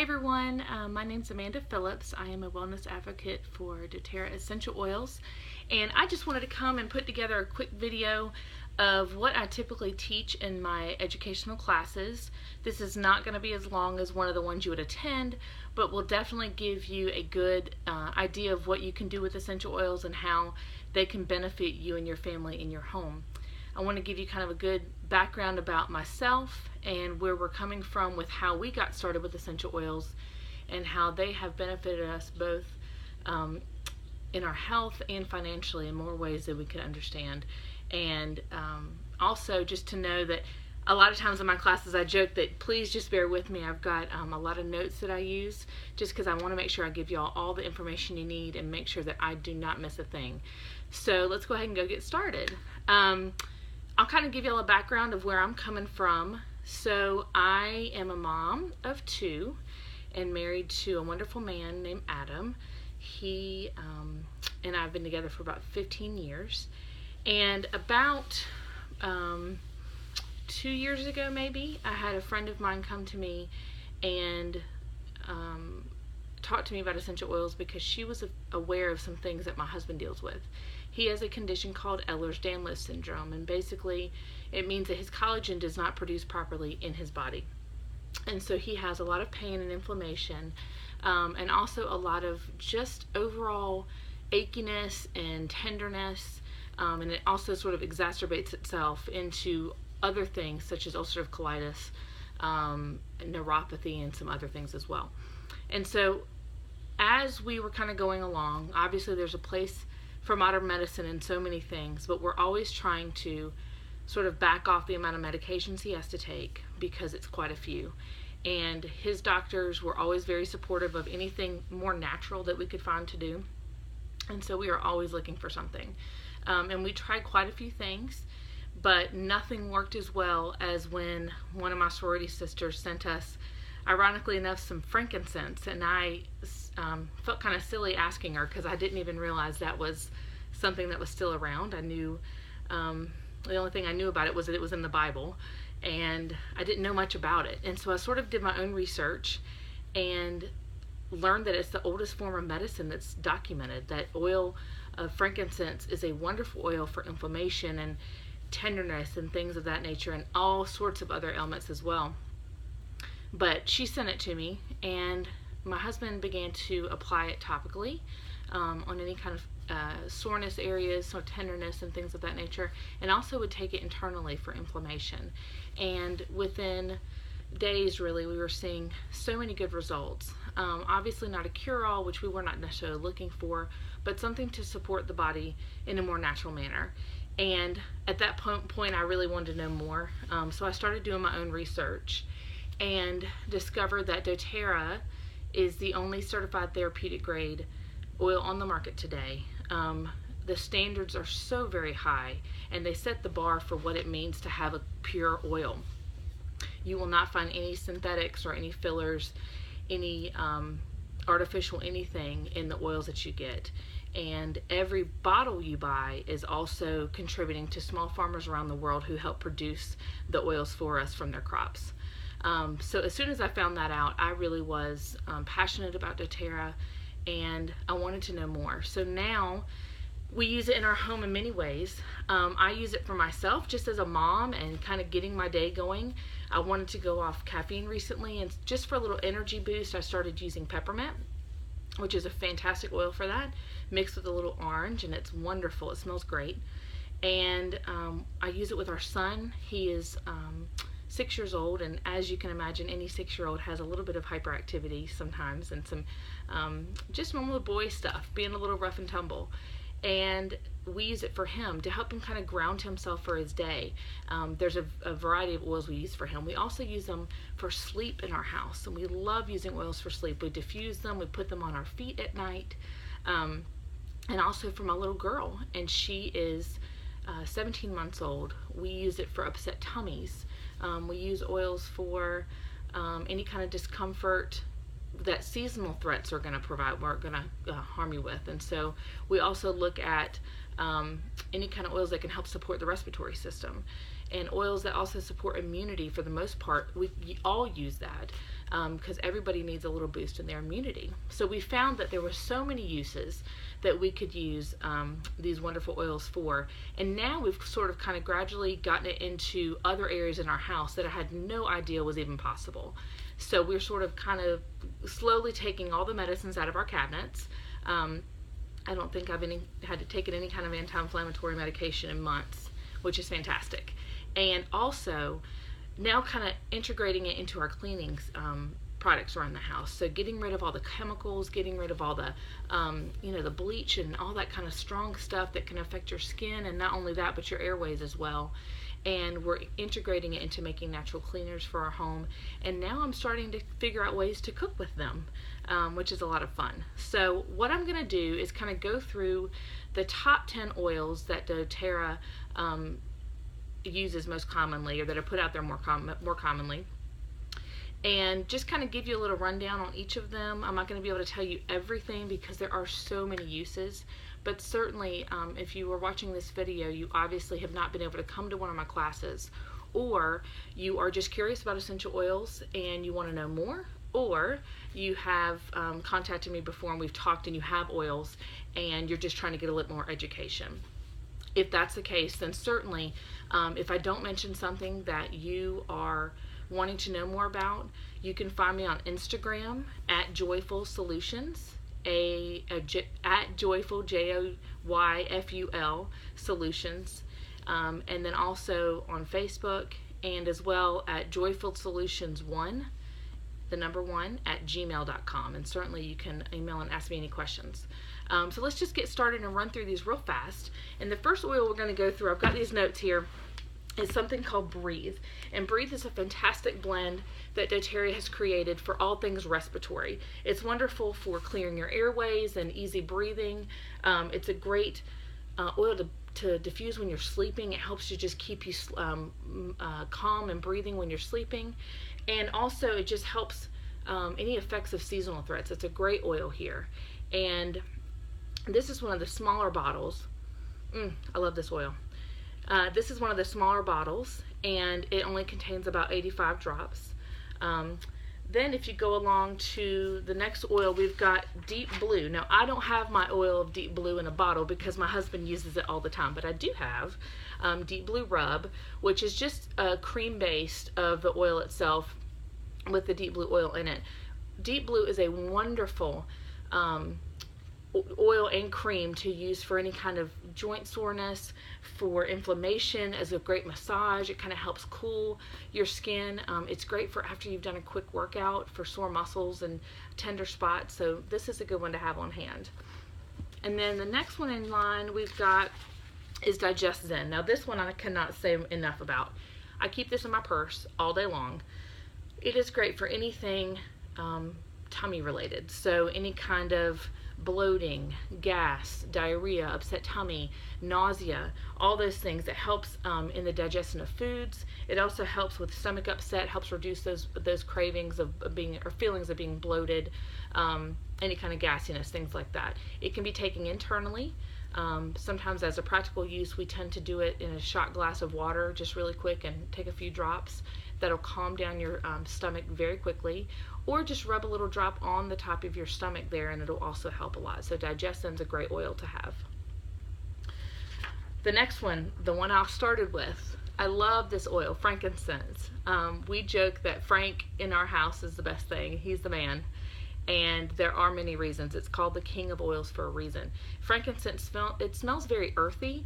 Hi everyone, my name is Amanda Phillips. I am a wellness advocate for doTERRA Essential Oils, and I just wanted to come and put together a quick video of what I typically teach in my educational classes. This is not going to be as long as one of the ones you would attend, but will definitely give you a good idea of what you can do with essential oils and how they can benefit you and your family in your home. I want to give you kind of a good background about myself and where we're coming from with how we got started with essential oils and how they have benefited us both in our health and financially in more ways than we could understand. And also just to know that a lot of times in my classes I joke that please just bear with me. I've got a lot of notes that I use just because I want to make sure I give you all the information you need and make sure that I do not miss a thing. So let's go ahead and go get started. I'll kind of give you all a background of where I'm coming from. So I am a mom of two and married to a wonderful man named Adam. He and I have been together for about 15 years. And about 2 years ago maybe, I had a friend of mine come to me and talk to me about essential oils because she was aware of some things that my husband deals with. He has a condition called Ehlers-Danlos syndrome, and basically it means that his collagen does not produce properly in his body. And so he has a lot of pain and inflammation, and also a lot of just overall achiness and tenderness, and it also sort of exacerbates itself into other things such as ulcerative colitis, neuropathy, and some other things as well. And so as we were kind of going along, obviously there's a place for modern medicine in so many things, but we're always trying to sort of back off the amount of medications he has to take because it's quite a few. And his doctors were always very supportive of anything more natural that we could find to do. And so we are always looking for something. And we tried quite a few things, but nothing worked as well as when one of my sorority sisters sent us, ironically enough, some frankincense. And I felt kind of silly asking her because I didn't even realize that was something that was still around. I knew, the only thing I knew about it was that it was in the Bible, and I didn't know much about it. And so I sort of did my own research and learned that it's the oldest form of medicine that's documented, that oil of frankincense is a wonderful oil for inflammation and tenderness and things of that nature, and all sorts of other ailments as well. But she sent it to me, and my husband began to apply it topically on any kind of soreness areas or tenderness and things of that nature, and also would take it internally for inflammation. And within days, really, we were seeing so many good results. Obviously not a cure-all, which we were not necessarily looking for, but something to support the body in a more natural manner. And at that point I really wanted to know more, so I started doing my own research and discovered that doTERRA is the only certified therapeutic grade oil on the market today. The standards are so very high, and they set the bar for what it means to have a pure oil. You will not find any synthetics or any fillers, any artificial anything in the oils that you get. And every bottle you buy is also contributing to small farmers around the world who help produce the oils for us from their crops. So as soon as I found that out, I really was passionate about doTERRA, and I wanted to know more. So now we use it in our home in many ways. I use it for myself just as a mom and kind of getting my day going. I wanted to go off caffeine recently, and just for a little energy boost I started using peppermint, which is a fantastic oil for that, mixed with a little orange, and it's wonderful. It smells great. And I use it with our son. He is 6 years old, and as you can imagine, any 6-year-old has a little bit of hyperactivity sometimes, and some just normal boy stuff, being a little rough and tumble. And we use it for him to help him kind of ground himself for his day. There's a variety of oils we use for him. We also use them for sleep in our house, and we love using oils for sleep. We diffuse them, we put them on our feet at night, and also for my little girl, and she is 17 months old. We use it for upset tummies. We use oils for any kind of discomfort that seasonal threats are going to provide, we're going to harm you with. And so we also look at any kind of oils that can help support the respiratory system, and oils that also support immunity. For the most part, we all use that. because everybody needs a little boost in their immunity. So we found that there were so many uses that we could use these wonderful oils for. And now we've sort of kind of gradually gotten it into other areas in our house that I had no idea was even possible. So we're sort of kind of slowly taking all the medicines out of our cabinets. I don't think I've had to take any kind of anti-inflammatory medication in months, which is fantastic. And also now kind of integrating it into our cleanings products around the house. So getting rid of all the chemicals, getting rid of all the, the bleach and all that kind of strong stuff that can affect your skin, and not only that, but your airways as well. And we're integrating it into making natural cleaners for our home. And now I'm starting to figure out ways to cook with them, which is a lot of fun. So what I'm gonna do is kind of go through the top 10 oils that doTERRA uses most commonly, or that are put out there more commonly, and just kind of give you a little rundown on each of them. I'm not going to be able to tell you everything because there are so many uses, but certainly if you were watching this video, you obviously have not been able to come to one of my classes, or you are just curious about essential oils and you want to know more, or you have contacted me before and we've talked and you have oils and you're just trying to get a little more education. If that's the case, then certainly if I don't mention something that you are wanting to know more about, you can find me on Instagram at Joyfulsolutions, at Joyful, Joyful Solutions, and then also on Facebook, and as well at Joyfulsolutions1, the number 1, at gmail.com. And certainly you can email and ask me any questions. So let's just get started and run through these real fast. And the first oil we're going to go through, I've got these notes here, is something called Breathe. And Breathe is a fantastic blend that doTERRA has created for all things respiratory. It's wonderful for clearing your airways and easy breathing. It's a great oil to diffuse when you're sleeping. It helps you just keep you calm and breathing when you're sleeping. And also it just helps any effects of seasonal threats. It's a great oil here. And this is one of the smaller bottles. I love this oil. This is one of the smaller bottles, and it only contains about 85 drops. Then if you go along to the next oil, we've got Deep Blue. Now, I don't have my oil of Deep Blue in a bottle because my husband uses it all the time, but I do have Deep Blue Rub, which is just a cream based of the oil itself with the Deep Blue oil in it. Deep Blue is a wonderful oil and cream to use for any kind of joint soreness, for inflammation, as a great massage. It kind of helps cool your skin. It's great for after you've done a quick workout for sore muscles and tender spots. So this is a good one to have on hand. And then the next one in line we've got is Digest Zen. Now this one I cannot say enough about. I keep this in my purse all day long. It is great for anything tummy related. So any kind of bloating, gas, diarrhea, upset tummy, nausea, all those things. It helps in the digestion of foods. It also helps with stomach upset, helps reduce those cravings of being, or feelings of being bloated, any kind of gassiness, things like that. It can be taken internally. Sometimes as a practical use, we tend to do it in a shot glass of water, just really quick, and take a few drops. That'll calm down your stomach very quickly. Or just rub a little drop on the top of your stomach there, and it'll also help a lot. So Digestion's a great oil to have. The next one, the one I started with, I love this oil, frankincense. We joke that Frank in our house is the best thing. He's the man. And there are many reasons. It's called the king of oils for a reason. Frankincense, it smells very earthy.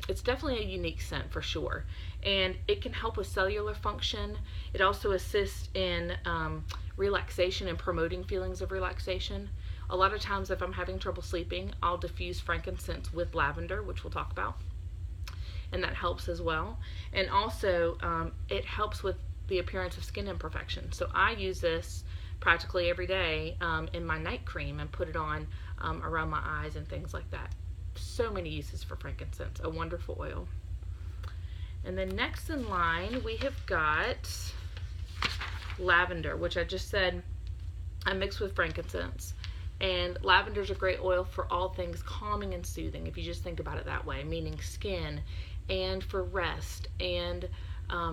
It's definitely a unique scent for sure, and it can help with cellular function. It also assists in relaxation and promoting feelings of relaxation. A lot of times if I'm having trouble sleeping, I'll diffuse frankincense with lavender, which we'll talk about, and that helps as well. And also it helps with the appearance of skin imperfections. So I use this practically every day in my night cream and put it on around my eyes and things like that. So many uses for frankincense, a wonderful oil. And then next in line we have got lavender, which I just said I mix with frankincense. And lavender is a great oil for all things calming and soothing, if you just think about it that way, meaning skin, and for rest, and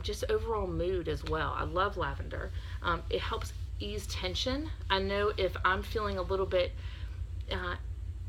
just overall mood as well. I love lavender. It helps ease tension. I know if I'm feeling a little bit,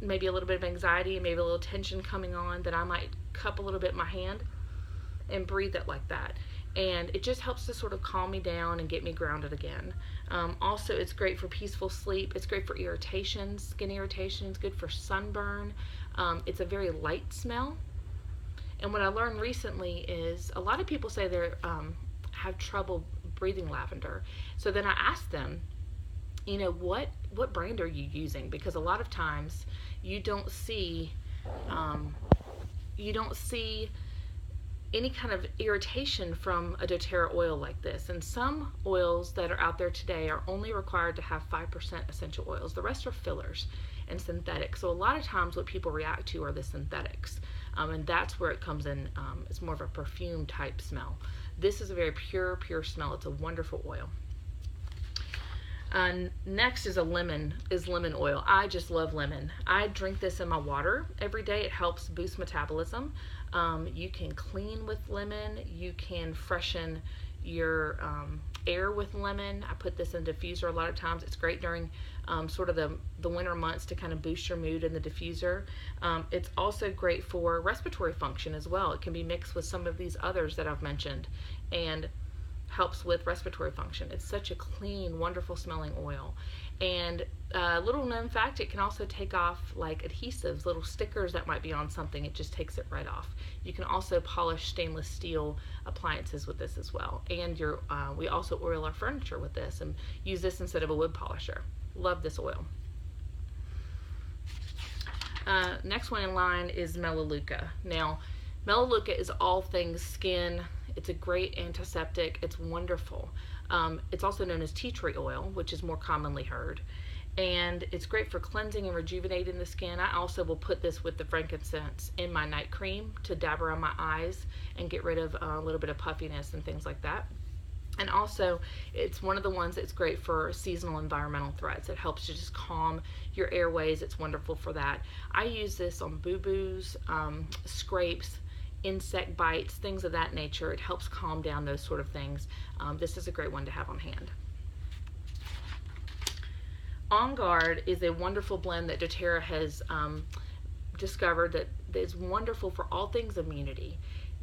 maybe a little bit of anxiety, maybe a little tension coming on, that I might cup a little bit in my hand and breathe it like that. And it just helps to sort of calm me down and get me grounded again. Also, it's great for peaceful sleep. It's great for irritations, skin irritations, good for sunburn. It's a very light smell. And what I learned recently is a lot of people say they have trouble breathing lavender. So then I asked them, what brand are you using? Because a lot of times you don't see any kind of irritation from a doTERRA oil like this. And some oils that are out there today are only required to have 5% essential oils. The rest are fillers and synthetics. So a lot of times what people react to are the synthetics. And that's where it comes in. It's more of a perfume type smell. This is a very pure smell. It's a wonderful oil. Next is lemon oil. I just love lemon. I drink this in my water every day. It helps boost metabolism. You can clean with lemon. You can freshen your air with lemon. I put this in diffuser a lot of times. It's great during sort of the winter months to kind of boost your mood in the diffuser. It's also great for respiratory function as well. It can be mixed with some of these others that I've mentioned and helps with respiratory function. It's such a clean, wonderful smelling oil. And little known fact, it can also take off like adhesives, little stickers that might be on something. It just takes it right off. You can also polish stainless steel appliances with this as well. And we also oil our furniture with this and use this instead of a wood polisher. Love this oil. Next one in line is Melaleuca. Now, Melaleuca is all things skin. It's a great antiseptic. It's wonderful. It's also known as tea tree oil, which is more commonly heard. And it's great for cleansing and rejuvenating the skin. I also will put this with the frankincense in my night cream to dab around my eyes and get rid of a little bit of puffiness and things like that. And also, it's one of the ones that's great for seasonal environmental threats. It helps to just calm your airways. It's wonderful for that. I use this on boo-boos, scrapes, insect bites, things of that nature. It helps calm down those sort of things. This is a great one to have on hand. On Guard is a wonderful blend that doTERRA has discovered that is wonderful for all things immunity.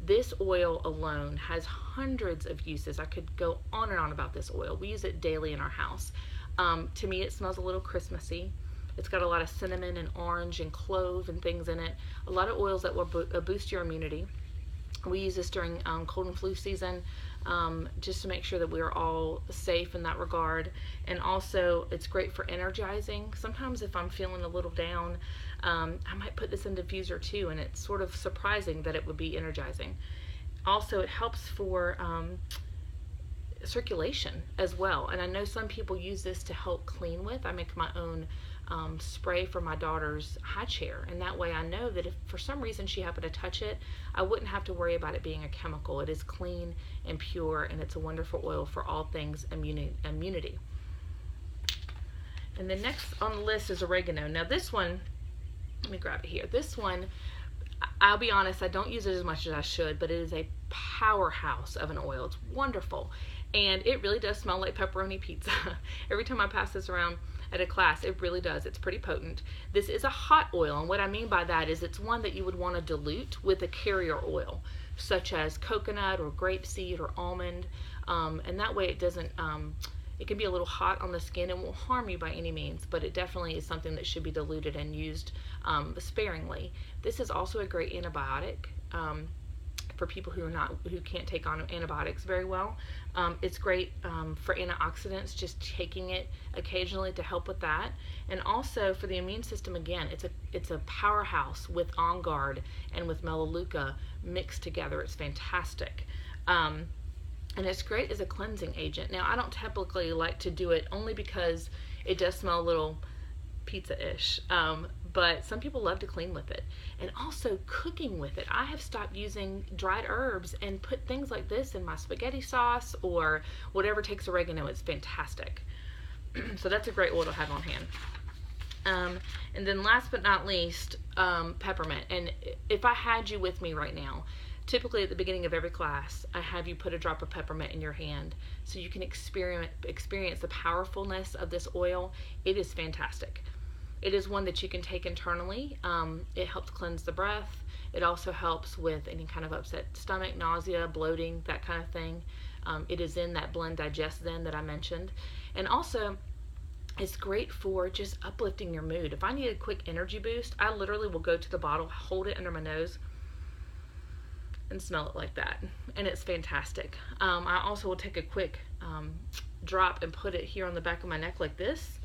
This oil alone has hundreds of uses. I could go on and on about this oil. We use it daily in our house. To me, it smells a little Christmassy. It's got a lot of cinnamon and orange and clove and things in it. A lot of oils that will boost your immunity. We use this during cold and flu season just to make sure that we are all safe in that regard. And also, it's great for energizing. Sometimes if I'm feeling a little down, I might put this in diffuser too, and it's sort of surprising that it would be energizing. Also, it helps for circulation as well. And I know some people use this to help clean with. I make my own spray for my daughter's high chair, and that way I know that if for some reason she happened to touch it, I wouldn't have to worry about it being a chemical. It is clean and pure, and it's a wonderful oil for all things immunity. And the next on the list is oregano. Now this one, let me grab it here. This one, I'll be honest, I don't use it as much as I should, but it is a powerhouse of an oil. It's wonderful, and it really does smell like pepperoni pizza. Every time I pass this around at a class, it really does. It's pretty potent. This is a hot oil, and what I mean by that is it's one that you would want to dilute with a carrier oil, such as coconut or grapeseed or almond, and that way it doesn't, it can be a little hot on the skin. It won't harm you by any means, but it definitely is something that should be diluted and used sparingly. This is also a great antibiotic for people who can't take on antibiotics very well. It's great for antioxidants, just taking it occasionally to help with that. And also for the immune system, again, it's a powerhouse with On Guard and with Melaleuca mixed together. It's fantastic. And it's great as a cleansing agent. Now, I don't typically like to do it only because it does smell a little pizza-ish, but some people love to clean with it. And also cooking with it. I have stopped using dried herbs and put things like this in my spaghetti sauce or whatever takes oregano. It's fantastic. So that's a great oil to have on hand. And then last but not least, peppermint. And if I had you with me right now, Typically at the beginning of every class, I have you put a drop of peppermint in your hand so you can experience the powerfulness of this oil. It is fantastic. It is one that you can take internally. It helps cleanse the breath. It also helps with any kind of upset stomach, nausea, bloating, that kind of thing. It is in that Blend Digest Zen that I mentioned. And also, it's great for just uplifting your mood. If I need a quick energy boost, I literally will go to the bottle, hold it under my nose, and smell it like that. And it's fantastic. I also will take a quick drop and put it here on the back of my neck like this.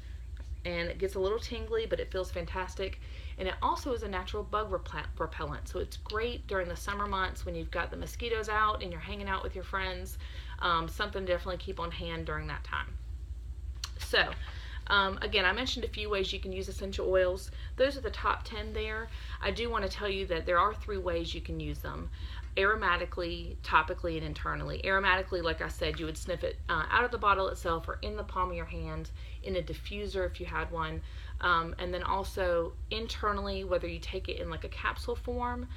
And it gets a little tingly, but it feels fantastic. And it also is a natural bug repellent. So it's great during the summer months when you've got the mosquitoes out and you're hanging out with your friends. Something to definitely keep on hand during that time. So, again, I mentioned a few ways you can use essential oils. Those are the top 10 there. I do want to tell you that there are 3 ways you can use them: aromatically, topically, and internally. Aromatically, like I said, you would sniff it out of the bottle itself or in the palm of your hand, in a diffuser if you had one. And then also internally, whether you take it in like a capsule form,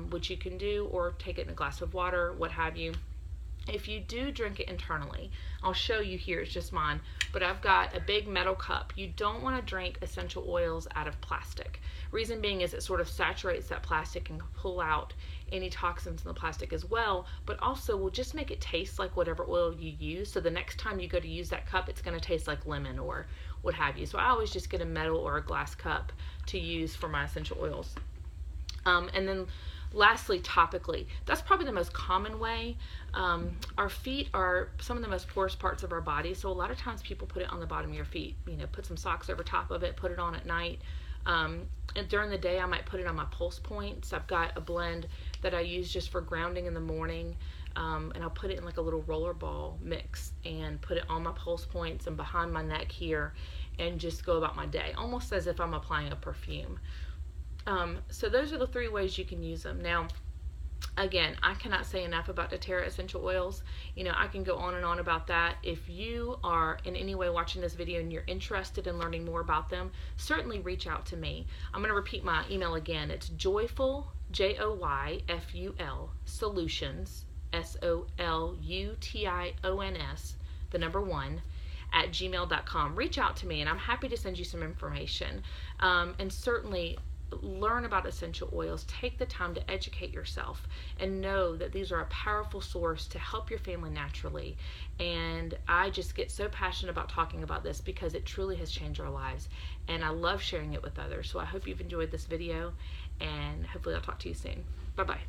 which you can do, or take it in a glass of water, what have you. If you do drink it internally, I'll show you here, it's just mine, but I've got a big metal cup. You don't want to drink essential oils out of plastic. Reason being is it sort of saturates that plastic and pull out any toxins in the plastic as well, but also will just make it taste like whatever oil you use. So the next time you go to use that cup, it's going to taste like lemon or what have you. So I always just get a metal or a glass cup to use for my essential oils. And then lastly, topically. That's probably the most common way. Our feet are some of the most porous parts of our body, so a lot of times people put it on the bottom of your feet. You know, put some socks over top of it, put it on at night. And during the day, I might put it on my pulse points. I've got a blend that I use just for grounding in the morning, and I'll put it in like a little roller ball mix and put it on my pulse points and behind my neck here, and just go about my day, almost as if I'm applying a perfume. So those are the 3 ways you can use them. Now, again, I cannot say enough about doTERRA essential oils. You know, I can go on and on about that. If you are in any way watching this video and you're interested in learning more about them, certainly reach out to me. I'm going to repeat my email again. It's joyful, Joyful, solutions, SOLUTIONS, the number 1, at gmail.com. Reach out to me and I'm happy to send you some information. And certainly learn about essential oils. Take the time to educate yourself and know that these are a powerful source to help your family naturally. And I just get so passionate about talking about this because it truly has changed our lives, and I love sharing it with others. So I hope you've enjoyed this video, and hopefully I'll talk to you soon. Bye bye.